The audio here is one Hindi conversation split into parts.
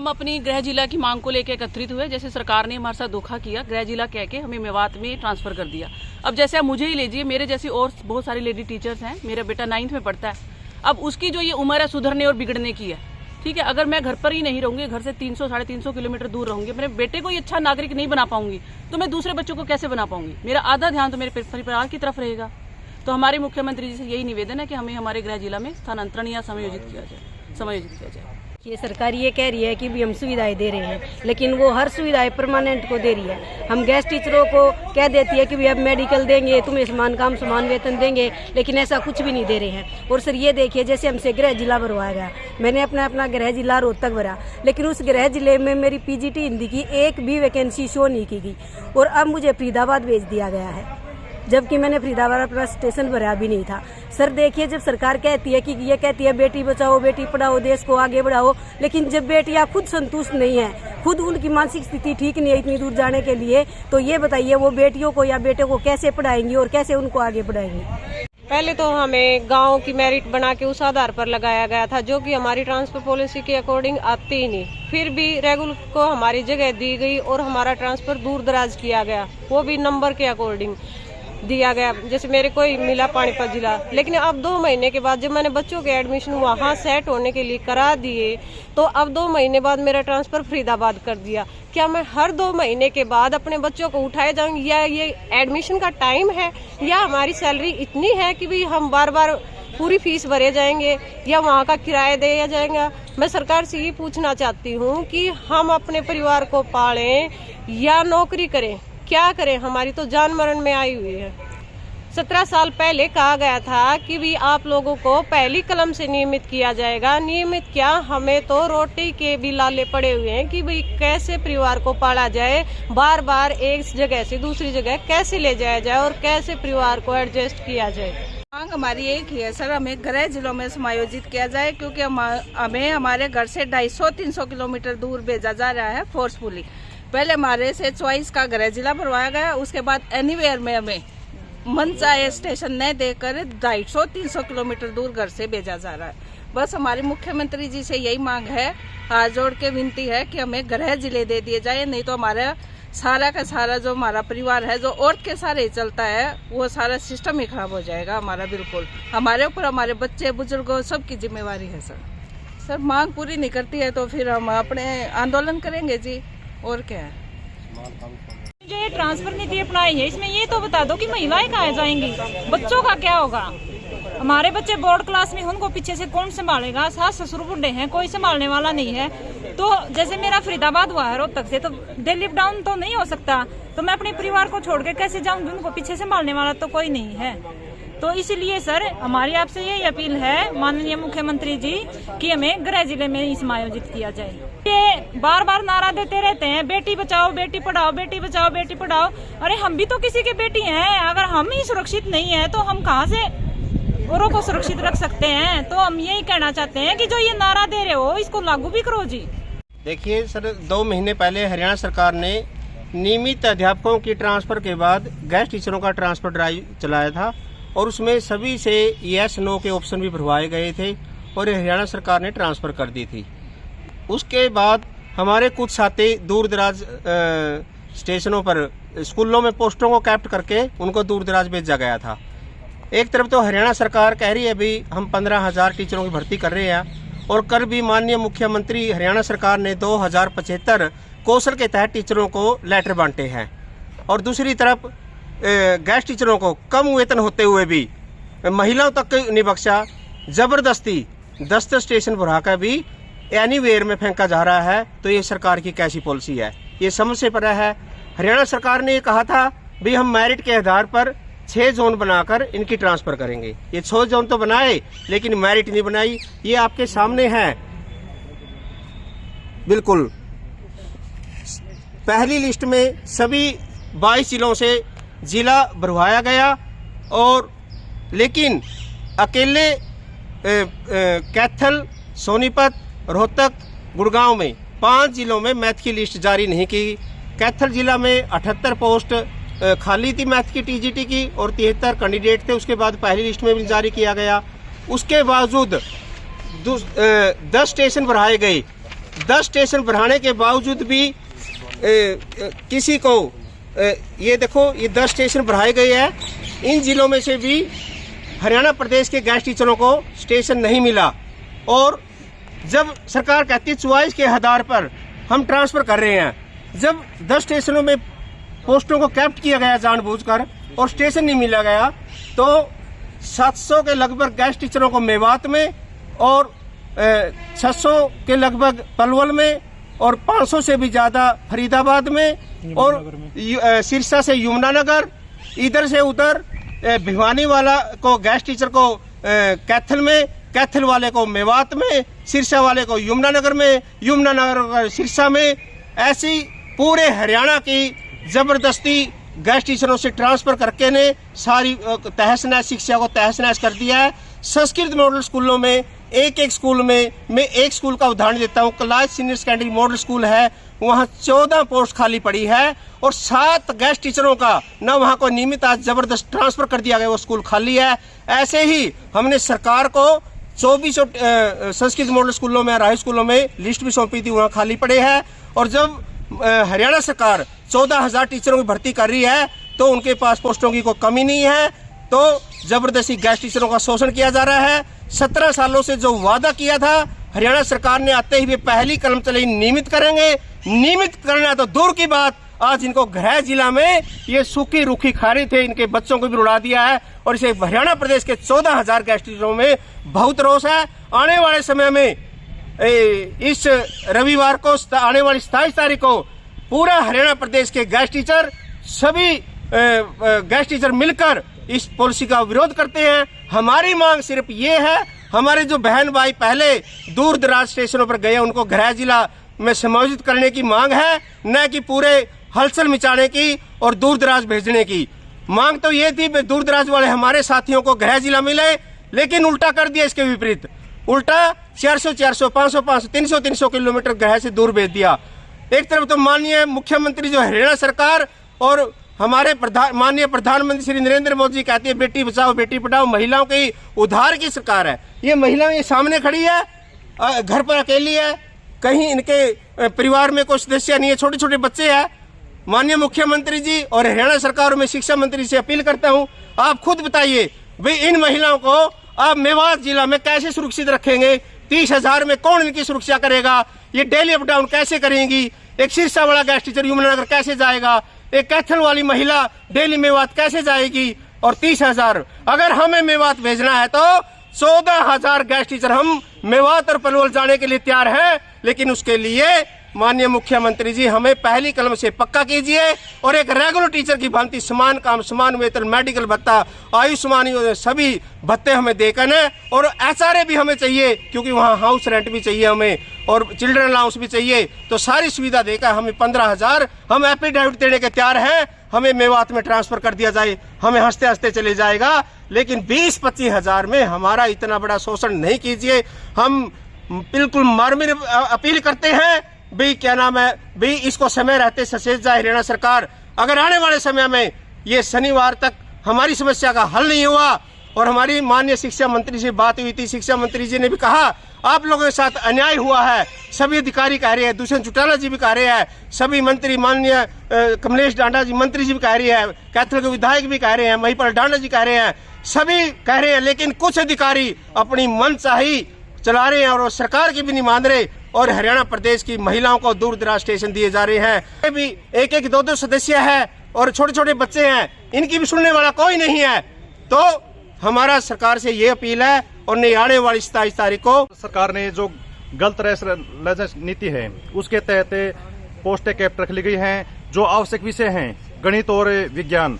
हम अपनी गृह जिला की मांग को लेकर एकत्रित हुए। जैसे सरकार ने हमारे साथ धोखा किया, गृह जिला कह के हमें मेवात में ट्रांसफर कर दिया। अब जैसे आप मुझे ही लीजिए, मेरे जैसी और बहुत सारी लेडी टीचर्स हैं, मेरा बेटा 9th में पढ़ता है। अब उसकी जो ये उम्र है सुधरने और बिगड़ने की है, ठीक है। अगर मैं घर पर ही नहीं रहूंगी, घर से 300-350 किलोमीटर दूर रहूंगी, मेरे बेटे को ये अच्छा नागरिक नहीं बना पाऊंगी, तो मैं दूसरे बच्चों को कैसे बना पाऊंगी? मेरा आधा ध्यान तो मेरे परिवार की तरफ रहेगा। तो हमारे मुख्यमंत्री जी से यही निवेदन है कि हमें हमारे गृह जिला में स्थानांतरण या समायोजित किया जाए। ये सरकार ये कह रही है कि भी हम सुविधाएं दे रहे हैं, लेकिन वो हर सुविधाएं परमानेंट को दे रही है। हम गेस्ट टीचरों को कह देती है कि भी अब मेडिकल देंगे, तुम्हें समान काम समान वेतन देंगे, लेकिन ऐसा कुछ भी नहीं दे रहे हैं। और सर ये देखिए, जैसे हमसे गृह जिला भरवाया गया, मैंने अपना गृह जिला रोहतक भरा, लेकिन उस गृह जिले में मेरी PGT हिंदी की एक भी वैकेंसी शो नहीं की गई। और अब मुझे फरीदाबाद भेज दिया गया है, जबकि मैंने फरीदाबाद अपना स्टेशन भरा भी नहीं था। सर देखिए, जब सरकार कहती है कि ये कहती है बेटी बचाओ बेटी पढ़ाओ देश को आगे बढ़ाओ, लेकिन जब बेटियां खुद संतुष्ट नहीं है, खुद उनकी मानसिक स्थिति ठीक नहीं है इतनी दूर जाने के लिए, तो ये बताइए वो बेटियों को या बेटे को कैसे पढ़ाएंगी और कैसे उनको आगे बढ़ाएंगी? पहले तो हमें गांव की मेरिट बना के उस आधार पर लगाया गया था, जो कि हमारी ट्रांसफर पॉलिसी के अकॉर्डिंग आती ही नहीं। फिर भी रेगुलर को हमारी जगह दी गई और हमारा ट्रांसफर दूर दराज किया गया, वो भी नंबर के अकॉर्डिंग दिया गया। जैसे मेरे को ही मिला पानीपत जिला, लेकिन अब 2 महीने के बाद जब मैंने बच्चों के एडमिशन वहाँ सेट होने के लिए करा दिए, तो अब 2 महीने बाद मेरा ट्रांसफर फरीदाबाद कर दिया। क्या मैं हर 2 महीने के बाद अपने बच्चों को उठाए जाऊंगी, या ये एडमिशन का टाइम है, या हमारी सैलरी इतनी है कि भी हम बार बार पूरी फीस भरे जाएंगे, या वहाँ का किराया दिया जाएगा? मैं सरकार से ये पूछना चाहती हूँ कि हम अपने परिवार को पालें या नौकरी करें, क्या करें? हमारी तो जान मरण में आई हुई है। 17 साल पहले कहा गया था कि भी आप लोगों को पहली कलम से नियमित किया जाएगा। नियमित क्या, हमें तो रोटी के भी लाले पड़े हुए हैं कि भाई कैसे परिवार को पाला जाए, बार बार एक जगह से दूसरी जगह कैसे ले जाया जाए और कैसे परिवार को एडजस्ट किया जाए। मांग हमारी एक ही है सर, हमें गृह जिलों में समायोजित किया जाए, क्योंकि हमें हमारे घर से 250-300 किलोमीटर दूर भेजा जा रहा है फोर्सफुली। पहले हमारे से चॉइस का गृह जिला भरवाया गया, उसके बाद एनीवेयर में हमें मनचाहे स्टेशन न देकर 250-300 किलोमीटर दूर घर से भेजा जा रहा है। बस हमारे मुख्यमंत्री जी से यही मांग है, हाथ जोड़ के विनती है कि हमें गृह जिले दे दिए जाए, नहीं तो हमारा सारा का सारा जो हमारा परिवार है, जो औरत के सारे चलता है, वो सारा सिस्टम ही खराब हो जाएगा हमारा। बिल्कुल हमारे ऊपर हमारे बच्चे बुजुर्गों सबकी जिम्मेवारी है सर। मांग पूरी नहीं करती है तो फिर हम अपने आंदोलन करेंगे जी, और क्या है। जो ये ट्रांसफर नीति अपनाई है, इसमें ये तो बता दो कि महिलाएं कहाँ जाएंगी, बच्चों का क्या होगा? हमारे बच्चे बोर्ड क्लास में, उनको पीछे से कौन संभालेगा? सास ससुर बूढ़े हैं, कोई संभालने वाला नहीं है। तो जैसे मेरा फरीदाबाद हुआ है रोहतक से, तो दिल्ली डाउन तो नहीं हो सकता, तो मैं अपने परिवार को छोड़ के कैसे जाऊंगी? उनको पीछे संभालने वाला तो कोई नहीं है। तो इसलिए सर हमारी आपसे यही अपील है माननीय मुख्यमंत्री जी कि हमें गृह जिले में ही समायोजित किया जाए। ये बार बार नारा देते रहते हैं बेटी बचाओ बेटी पढ़ाओ, बेटी बचाओ बेटी पढ़ाओ। अरे हम भी तो किसी के बेटी हैं, अगर हम ही सुरक्षित नहीं है तो हम कहाँ से औरों को सुरक्षित रख सकते हैं? तो हम यही कहना चाहते हैं कि जो ये नारा दे रहे हो इसको लागू भी करो जी। देखिए सर, 2 महीने पहले हरियाणा सरकार ने नियमित अध्यापकों की ट्रांसफर के बाद गेस्ट टीचरों का ट्रांसफर ड्राइव चलाया था, और उसमें सभी से यस नो के ऑप्शन भी भरवाए गए थे और हरियाणा सरकार ने ट्रांसफ़र कर दी थी। उसके बाद हमारे कुछ साथी दूर दराज स्टेशनों पर स्कूलों में पोस्टों को कैप्ट करके उनको दूर दराज भेजा गया था। एक तरफ तो हरियाणा सरकार कह रही है भी हम 15,000 टीचरों की भर्ती कर रहे हैं, और कल भी माननीय मुख्यमंत्री हरियाणा सरकार ने 2075 कौशल के तहत टीचरों को लेटर बांटे हैं, और दूसरी तरफ गेस्ट टीचरों को कम वेतन होते हुए भी महिलाओं तक नहीं बख्शा, जबरदस्ती 10 स्टेशन बढ़ाकर भी एनीवेयर में फेंका जा रहा है। तो ये सरकार की कैसी पॉलिसी है? ये समझ से परे है। हरियाणा सरकार ने कहा था भी हम मेरिट के आधार पर 6 जोन बनाकर इनकी ट्रांसफर करेंगे। ये 6 जोन तो बनाए, लेकिन मेरिट नहीं बनाई। ये आपके सामने है, बिल्कुल पहली लिस्ट में सभी 22 जिलों से जिला भरवाया गया, और लेकिन अकेले कैथल, सोनीपत, रोहतक, गुड़गांव में 5 जिलों में मैथ की लिस्ट जारी नहीं की। कैथल जिला में 78 पोस्ट खाली थी मैथ की TGT की, और 73 कैंडिडेट थे। उसके बाद पहली लिस्ट में भी जारी किया गया। उसके बावजूद 10 स्टेशन बढ़ाए गए, 10 स्टेशन बढ़ाने के बावजूद भी किसी को ये देखो, ये 10 स्टेशन बढ़ाए गए हैं। इन जिलों में से भी हरियाणा प्रदेश के गेस्ट टीचरों को स्टेशन नहीं मिला। और जब सरकार कहती है चॉइस के आधार पर हम ट्रांसफ़र कर रहे हैं, जब 10 स्टेशनों में पोस्टों को कैप्ट किया गया जानबूझकर और स्टेशन नहीं मिला गया, तो 700 के लगभग गेस्ट टीचरों को मेवात में और 600 के लगभग पलवल में और 500 से भी ज़्यादा फरीदाबाद में और सिरसा से यमुनानगर, इधर से उधर भिवानी वाला को गेस्ट टीचर को कैथल में, कैथल वाले को मेवात में, सिरसा वाले को यमुनानगर में, यमुनानगर सिरसा में, ऐसी पूरे हरियाणा की ज़बरदस्ती गेस्ट टीचरों से ट्रांसफ़र करके ने सारी तहस नहस शिक्षा को तहस नहस कर दिया है। संस्कृत मॉडल स्कूलों में एक स्कूल में, मैं एक स्कूल का उदाहरण देता हूँ, Kailash senior secondary model school है, वहाँ 14 पोस्ट खाली पड़ी है और 7 गेस्ट टीचरों का ना वहाँ को नियमित आज जबरदस्त ट्रांसफ़र कर दिया गया, वो स्कूल खाली है। ऐसे ही हमने सरकार को 24 संस्कृत मॉडल स्कूलों में, राय स्कूलों में लिस्ट भी सौंपी थी, वहाँ खाली पड़े हैं। और जब हरियाणा सरकार 14,000 टीचरों की भर्ती कर रही है तो उनके पास पोस्टों की कोई कमी नहीं है, तो जबरदस्ती गेस्ट टीचरों का शोषण किया जा रहा है। 17 सालों से जो वादा किया था हरियाणा सरकार ने आते ही वे पहली कलम चलाई नियमित करेंगे, नियमित करना तो दूर की बात, आज इनको गृह जिला में ये सूखी रूखी खारी थे, इनके बच्चों को भी रुला दिया है। और इसे हरियाणा प्रदेश के 14,000 गेस्ट टीचरों में बहुत रोष है। आने वाले समय में इस रविवार को आने वाली 27 तारीख को पूरा हरियाणा प्रदेश के गेस्ट टीचर, सभी गेस्ट टीचर मिलकर इस पॉलिसी का विरोध करते हैं। हमारी मांग सिर्फ ये है, हमारे जो बहन भाई पहले दूर दराज स्टेशनों पर गए उनको गृह जिला में समायोजित करने की मांग है, न कि पूरे हलचल मचाने की और दूर दराज भेजने की। मांग तो ये थी दूर दराज वाले हमारे साथियों को गृह जिला मिले, लेकिन उल्टा कर दिया, इसके विपरीत उल्टा 400-400, 500-500, 300-300 किलोमीटर गृह से दूर भेज दिया। एक तरफ तो माननीय मुख्यमंत्री जो हरियाणा सरकार और हमारे माननीय प्रधानमंत्री श्री नरेंद्र मोदी जी कहते हैं बेटी बचाओ बेटी पढ़ाओ, महिलाओं की उद्धार की सरकार है। ये महिलाएं ये सामने खड़ी है, घर पर अकेली है, कहीं इनके परिवार में कोई सदस्य नहीं है, छोटे छोटे बच्चे हैं। माननीय मुख्यमंत्री जी और हरियाणा सरकार में शिक्षा मंत्री से अपील करता हूं, आप खुद बताइए भाई इन महिलाओं को आप मेवात जिला में कैसे सुरक्षित रखेंगे? 30,000 में कौन इनकी सुरक्षा करेगा? ये डेली अप डाउन कैसे करेंगी? एक सिरसा वाला गेस्ट टीचर यमुनानगर कैसे जाएगा? एक कैथल वाली महिला डेली मेवात कैसे जाएगी? और 30,000 अगर हमें मेवात भेजना है तो 14,000 गेस्ट टीचर हम मेवात और पलवल जाने के लिए तैयार हैं, लेकिन उसके लिए माननीय मुख्यमंत्री जी हमें पहली कलम से पक्का कीजिए और एक रेगुलर टीचर की भांति समान काम समान वेतन, मेडिकल भत्ता, आयुष्मान सभी भत्ते हमें देकर है। और एचआरए भी हमें चाहिए, क्योंकि वहाँ हाउस रेंट भी चाहिए हमें और चिल्ड्रन अलाउंस भी चाहिए। तो सारी सुविधा देकर हमें 15,000 हम एफिडेविट देने के तैयार हैं, हमें मेवात में ट्रांसफर कर दिया जाए, हमें हंसते हंसते चले जाएगा। लेकिन 20-25 हज़ार में हमारा इतना बड़ा शोषण नहीं कीजिए। हम बिल्कुल मार्मिक अपील करते हैं भाई, क्या नाम है भाई, इसको समय रहते सचेत जाए हरियाणा सरकार। अगर आने वाले समय में ये शनिवार तक हमारी समस्या का हल नहीं हुआ, और हमारी माननीय शिक्षा मंत्री से बात हुई थी, शिक्षा मंत्री जी ने भी कहा आप लोगों के साथ अन्याय हुआ है, सभी अधिकारी कह रहे हैं, दुष्यंत चौटाला जी भी कह रहे हैं, सभी मंत्री माननीय कमलेश डांडा जी मंत्री जी भी कह रहे हैं, कैथल के विधायक भी कह रहे हैं, महिपाल डांडा जी कह रहे हैं, सभी कह रहे हैं, लेकिन कुछ अधिकारी अपनी मनचाही चला रहे हैं और सरकार की भी नहीं मान रहे। और हरियाणा प्रदेश की महिलाओं को दूर दराज स्टेशन दिए जा रहे हैं, भी 1-1, 2-2 सदस्य है और छोटे छोटे बच्चे हैं, इनकी भी सुनने वाला कोई नहीं है। तो हमारा सरकार से ये अपील है, और नहीं आने वाली 27 तारीख को सरकार ने जो गलत नीति है उसके तहत पोस्टें कैप्ट रख ली गई हैं। जो आवश्यक विषय हैं गणित और विज्ञान,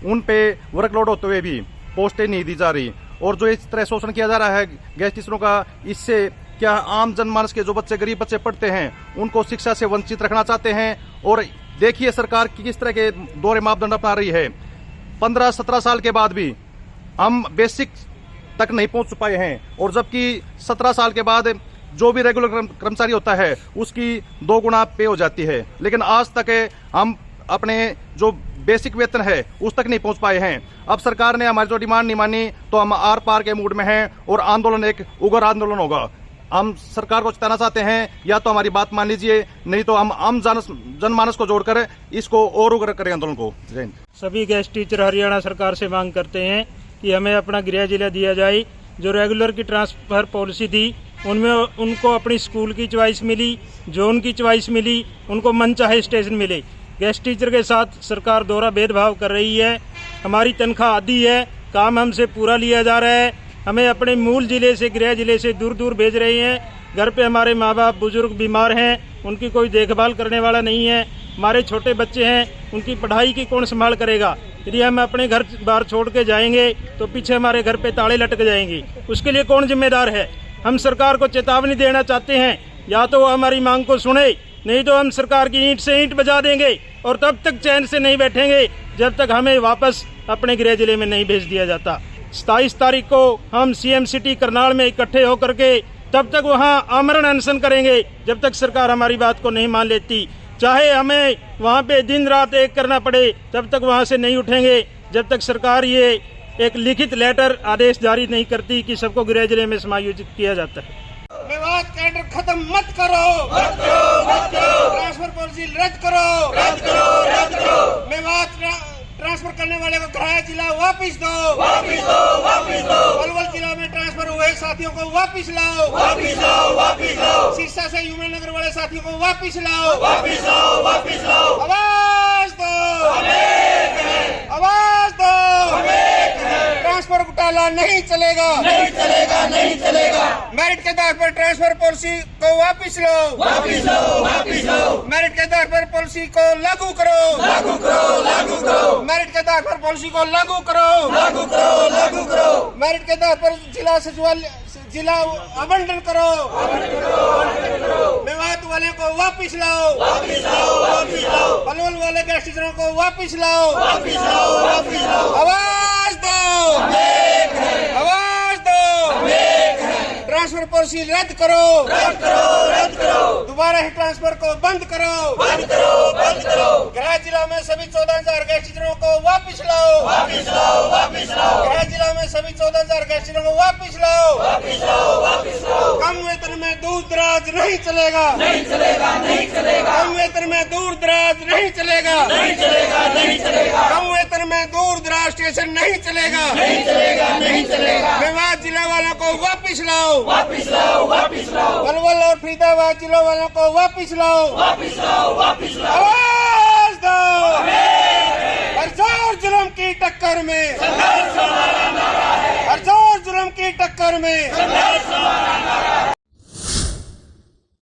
उन पे वर्कलोड होते हुए भी पोस्टें नहीं दी जा रही। और जो इस तरह शोषण किया जा रहा है गेस्ट टीचरों का, इससे क्या आम जनमानस के जो बच्चे गरीब बच्चे पढ़ते हैं उनको शिक्षा से वंचित रखना चाहते हैं। और देखिए सरकार की किस तरह के दोहरे मापदंड अपना रही है। 15-17 साल के बाद भी हम बेसिक तक नहीं पहुंच पाए हैं, और जबकि 17 साल के बाद जो भी रेगुलर कर्मचारी होता है उसकी 2 गुना पे हो जाती है। लेकिन आज तक हम अपने जो बेसिक वेतन है उस तक नहीं पहुंच पाए हैं। अब सरकार ने हमारी जो डिमांड नहीं मानी तो हम आर पार के मूड में हैं और आंदोलन एक उग्र आंदोलन होगा। हम सरकार को चेताना चाहते हैं, या तो हमारी बात मान लीजिए, नहीं तो हम आम जनमानस को जोड़कर इसको और उग्र करें आंदोलन को। जय हिंद। सभी गेस्ट टीचर हरियाणा सरकार से मांग करते हैं कि हमें अपना गृह जिला दिया जाए। जो रेगुलर की ट्रांसफर पॉलिसी थी उनमें उनको अपनी स्कूल की चॉइस मिली, जोन की चॉइस मिली, उनको मनचाहे स्टेशन मिले। गेस्ट टीचर के साथ सरकार दोहरा भेदभाव कर रही है। हमारी तनख्वाह आधी है, काम हमसे पूरा लिया जा रहा है। हमें अपने मूल जिले से, गृह जिले से दूर दूर भेज रहे हैं। घर पे हमारे माँ बाप बुजुर्ग बीमार हैं, उनकी कोई देखभाल करने वाला नहीं है। हमारे छोटे बच्चे हैं, उनकी पढ़ाई की कौन संभाल करेगा। यदि हम अपने घर बाहर छोड़ के जाएंगे तो पीछे हमारे घर पे ताले लटक जाएंगे, उसके लिए कौन जिम्मेदार है। हम सरकार को चेतावनी देना चाहते हैं, या तो वो हमारी मांग को सुने, नहीं तो हम सरकार की ईंट से ईंट बजा देंगे और तब तक चैन से नहीं बैठेंगे जब तक हमें वापस अपने गृह जिले में नहीं भेज दिया जाता। 27 तारीख को हम सीएम सिटी करनाल में इकट्ठे होकर के तब तक वहां आमरण अनशन करेंगे जब तक सरकार हमारी बात को नहीं मान लेती। चाहे हमें वहां पे दिन रात एक करना पड़े, तब तक वहां से नहीं उठेंगे जब तक सरकार ये एक लिखित लेटर आदेश जारी नहीं करती कि सबको गृह जिले में समायोजित किया जाता है। मेवात कैडर खत्म मत करो, ट्रांसफर पॉलिसी रद्द करो। मेवात ट्रांसफर करने वाले को गृह जिला वापस दो। पलवल जिला में ट्रांसफर हुए साथियों को वापस लाओ। सिरसा से यमुनानगर वाले साथियों को वापस लाओ। आवाज दो, आवाज दो। ट्रांसफर घोटाला नहीं चलेगा। मेरिट के आधार पर ट्रांसफर पॉलिसी को वापस लो। मेरिट के आधार पर पॉलिसी को लागू करो। मेरिट के आधार पर पॉलिसी को लागू करो। मेरिट के आधार पर जिला सचिवालय जिला आवंटन करो। मेवात वाले को वापस लाओ। पलवल वाले गेस्ट टीचरों को वापस लाओ। आवाज दो, आवाज दो। ट्रांसफर पॉलिसी रद्द करो। दोबारा ही ट्रांसफर को बंद करो। गृह जिला में सभी 14,000 गेस्ट टीचरों को वापस लाओ। गृह जिला में सभी 14,000 गेस्ट टीचरों को वापस लाओ। कम वेतन में दूर दराज नहीं चलेगा। कम वेतन में दूर दराज नहीं चलेगा। कम वेतन में दूर दराज स्टेशन नहीं चलेगा। मेवात जिला वालों को वापस लाओ। पलवल और फरीदाबाद जिलों वालों को वापस लाओ। आवाज दो। हर जोर जुल्म की टक्कर में, हर जोर जुल्म की टक्कर में